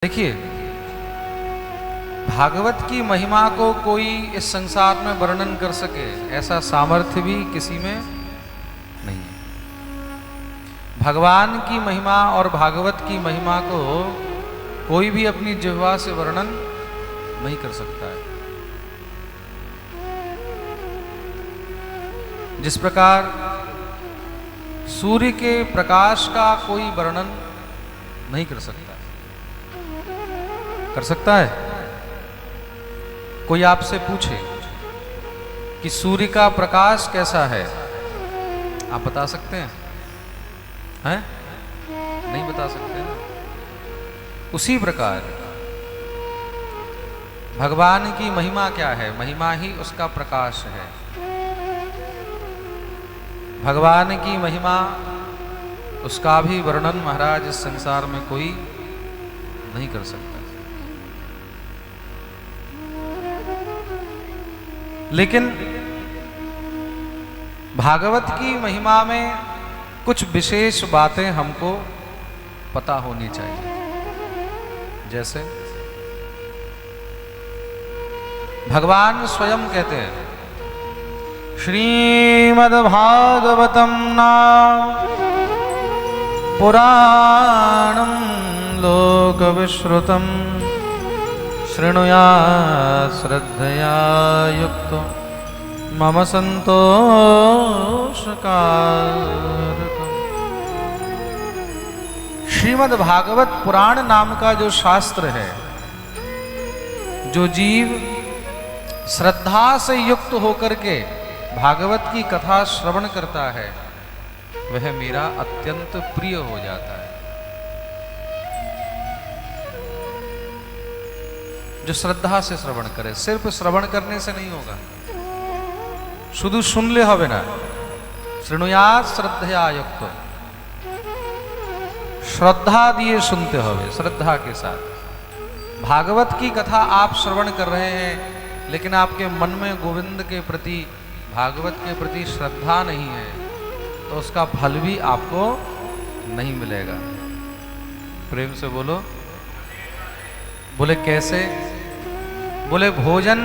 देखिए, भागवत की महिमा को कोई इस संसार में वर्णन कर सके ऐसा सामर्थ्य भी किसी में नहीं है। भगवान की महिमा और भागवत की महिमा को कोई भी अपनी जिह्वा से वर्णन नहीं कर सकता है। जिस प्रकार सूर्य के प्रकाश का कोई वर्णन नहीं कर सकता, कर सकता है? कोई आपसे पूछे कि सूर्य का प्रकाश कैसा है, आप बता सकते हैं? हैं? नहीं बता सकते ना। उसी प्रकार भगवान की महिमा क्या है? महिमा ही उसका प्रकाश है। भगवान की महिमा, उसका भी वर्णन महाराज इस संसार में कोई नहीं कर सकता। लेकिन भागवत की महिमा में कुछ विशेष बातें हमको पता होनी चाहिए। जैसे भगवान स्वयं कहते हैं, श्रीमद्भागवतम नाम पुराणं लोकविश्रुतम् शृणुयात् श्रद्धया युक्तो मम संतोषकारकम्। श्रीमद् भागवत पुराण नाम का जो शास्त्र है, जो जीव श्रद्धा से युक्त होकर के भागवत की कथा श्रवण करता है, वह मेरा अत्यंत प्रिय हो जाता है। जो श्रद्धा से श्रवण करे, सिर्फ श्रवण करने से नहीं होगा, शुद्ध सुन ले हवे ना, शृणुयात् श्रद्धया युक्त, श्रद्धा दिए सुनते हवे, श्रद्धा के साथ। भागवत की कथा आप श्रवण कर रहे हैं, लेकिन आपके मन में गोविंद के प्रति, भागवत के प्रति श्रद्धा नहीं है, तो उसका फल भी आपको नहीं मिलेगा। प्रेम से बोलो। बोले कैसे? बोले भोजन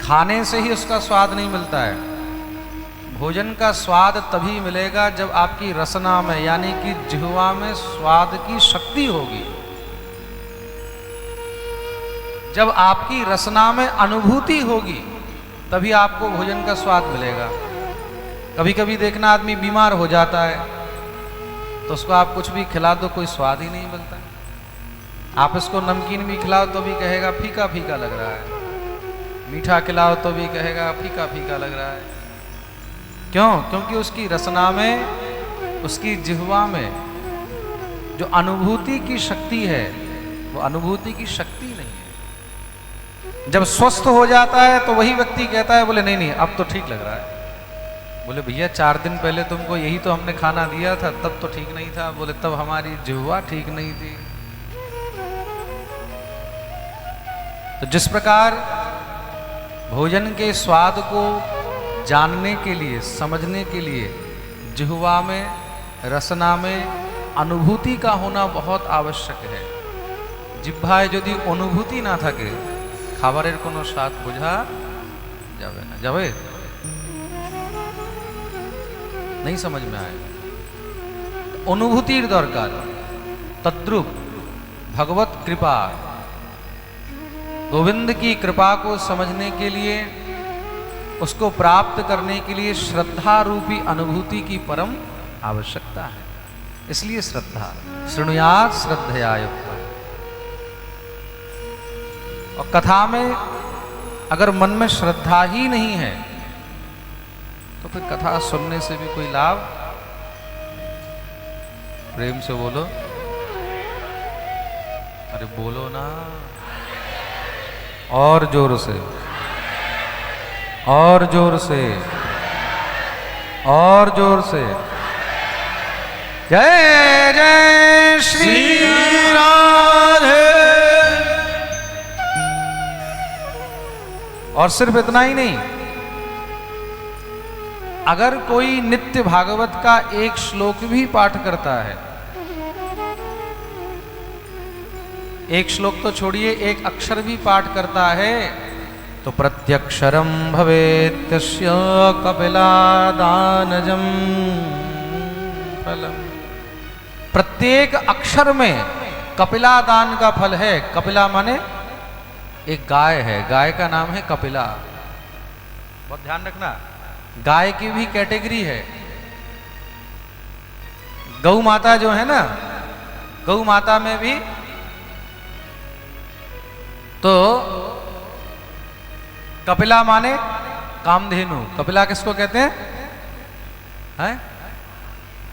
खाने से ही उसका स्वाद नहीं मिलता है। भोजन का स्वाद तभी मिलेगा जब आपकी रसना में, यानी कि जिह्वा में स्वाद की शक्ति होगी, जब आपकी रसना में अनुभूति होगी, तभी आपको भोजन का स्वाद मिलेगा। कभी कभी देखना आदमी बीमार हो जाता है तो उसको आप कुछ भी खिला दो, कोई स्वाद ही नहीं मिलता। आप इसको नमकीन भी खिलाओ तो भी कहेगा फीका फीका लग रहा है, मीठा खिलाओ तो भी कहेगा फीका फीका लग रहा है। क्यों? क्योंकि उसकी रसना में, उसकी जिह्वा में जो अनुभूति की शक्ति है, वो अनुभूति की शक्ति नहीं है। जब स्वस्थ हो जाता है तो वही व्यक्ति कहता है, बोले नहीं नहीं अब तो ठीक लग रहा है। बोले भैया 4 दिन पहले तुमको यही तो हमने खाना दिया था, तब तो ठीक नहीं था। बोले तब हमारी जिह्वा ठीक नहीं थी। तो जिस प्रकार भोजन के स्वाद को जानने के लिए, समझने के लिए जिह्वा में, रसना में अनुभूति का होना बहुत आवश्यक है। जिह्वाय यदि अनुभूति ना থাকে, খাবারের কোনো স্বাদ বোঝা যাবে না। যাবে? नहीं समझ में आए। अनुभूतिर दरकार। तद्रूप भगवत कृपा, गोविंद की कृपा को समझने के लिए, उसको प्राप्त करने के लिए श्रद्धा रूपी अनुभूति की परम आवश्यकता है। इसलिए श्रद्धा, शृणुयात् श्रद्धया युक्त। और कथा में अगर मन में श्रद्धा ही नहीं है तो फिर कथा सुनने से भी कोई लाभ। प्रेम से बोलो। अरे बोलो ना, और जोर से, और जोर से, और जोर से। जय जय श्री राधे। और सिर्फ इतना ही नहीं, अगर कोई नित्य भागवत का एक श्लोक भी पाठ करता है एक श्लोक तो छोड़िए, एक अक्षर भी पाठ करता है तो प्रत्यक्षरम भवेत्यस्य कपिलादानजम फलम। प्रत्येक अक्षर में कपिलादान का फल है। कपिला माने एक गाय है, गाय का नाम है कपिला। बहुत ध्यान रखना, गाय की भी कैटेगरी है। गौ माता जो है ना, गौ माता में भी तो कपिला माने कामधेनु। कपिला किसको कहते हैं?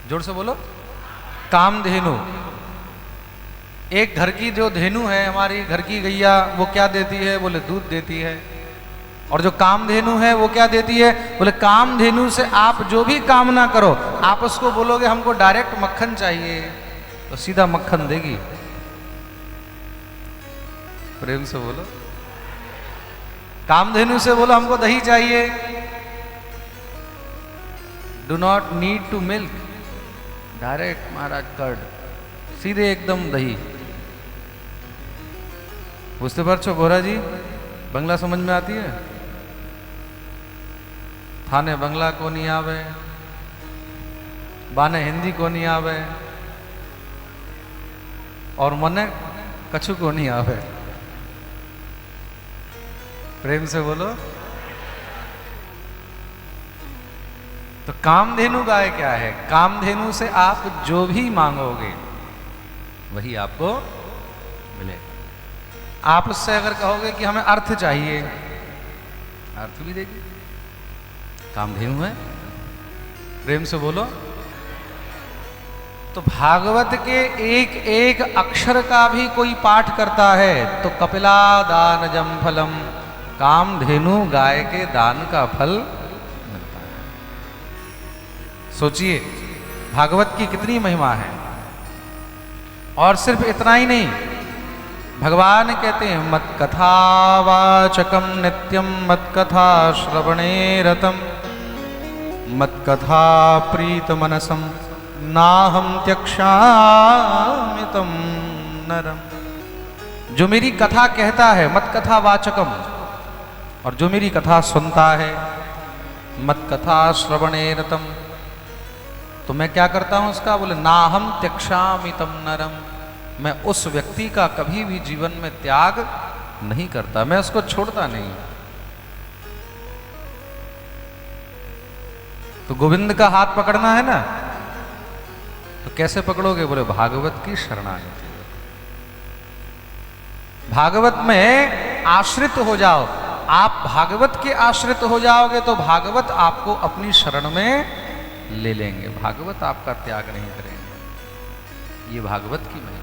जोर से बोलो। कामधेनु। एक घर की जो धेनु है, हमारी घर की गैया, वो क्या देती है? बोले दूध देती है। और जो कामधेनु है वो क्या देती है? बोले कामधेनु से आप जो भी कामना करो, आप उसको बोलोगे हमको डायरेक्ट मक्खन चाहिए तो सीधा मक्खन देगी। प्रेम से बोलो। कामधेनु से बोलो हमको दही चाहिए, do not need to milk, direct Maharaj curd, सीधे एकदम दही। बुझते पारछो गोरा जी? बंगला समझ में आती है? थाने बंगला को नहीं आवे, बाने हिंदी को नहीं आवे, और मने कछु को नहीं आवे। प्रेम से बोलो। तो कामधेनु गाय क्या है? कामधेनु से आप जो भी मांगोगे वही आपको मिलेगा। आप उससे अगर कहोगे कि हमें अर्थ चाहिए, अर्थ भी देगी, कामधेनु है। प्रेम से बोलो। तो भागवत के एक एक अक्षर का भी कोई पाठ करता है तो कपिलादानजम फलम, कामधेनु गाय के दान का फल मिलता है। सोचिए भागवत की कितनी महिमा है। और सिर्फ इतना ही नहीं, भगवान कहते हैं मत कथावाचकम नित्यम मत कथा श्रवणे रतम मत कथा प्रीत मनसम नाहम त्यक्षामि तम नरम। जो मेरी कथा कहता है, मत कथा वाचकम, और जो मेरी कथा सुनता है, मत कथा श्रवणे रतम, तो मैं क्या करता हूं उसका? बोले नाहम त्यक्षामि तम नरम, मैं उस व्यक्ति का कभी भी जीवन में त्याग नहीं करता, मैं उसको छोड़ता नहीं। तो गोविंद का हाथ पकड़ना है ना, तो कैसे पकड़ोगे? बोले भागवत की शरणागति, भागवत में आश्रित हो जाओ। आप भागवत के आश्रित हो जाओगे तो भागवत आपको अपनी शरण में ले लेंगे, भागवत आपका त्याग नहीं करेंगे। ये भागवत की महिमा।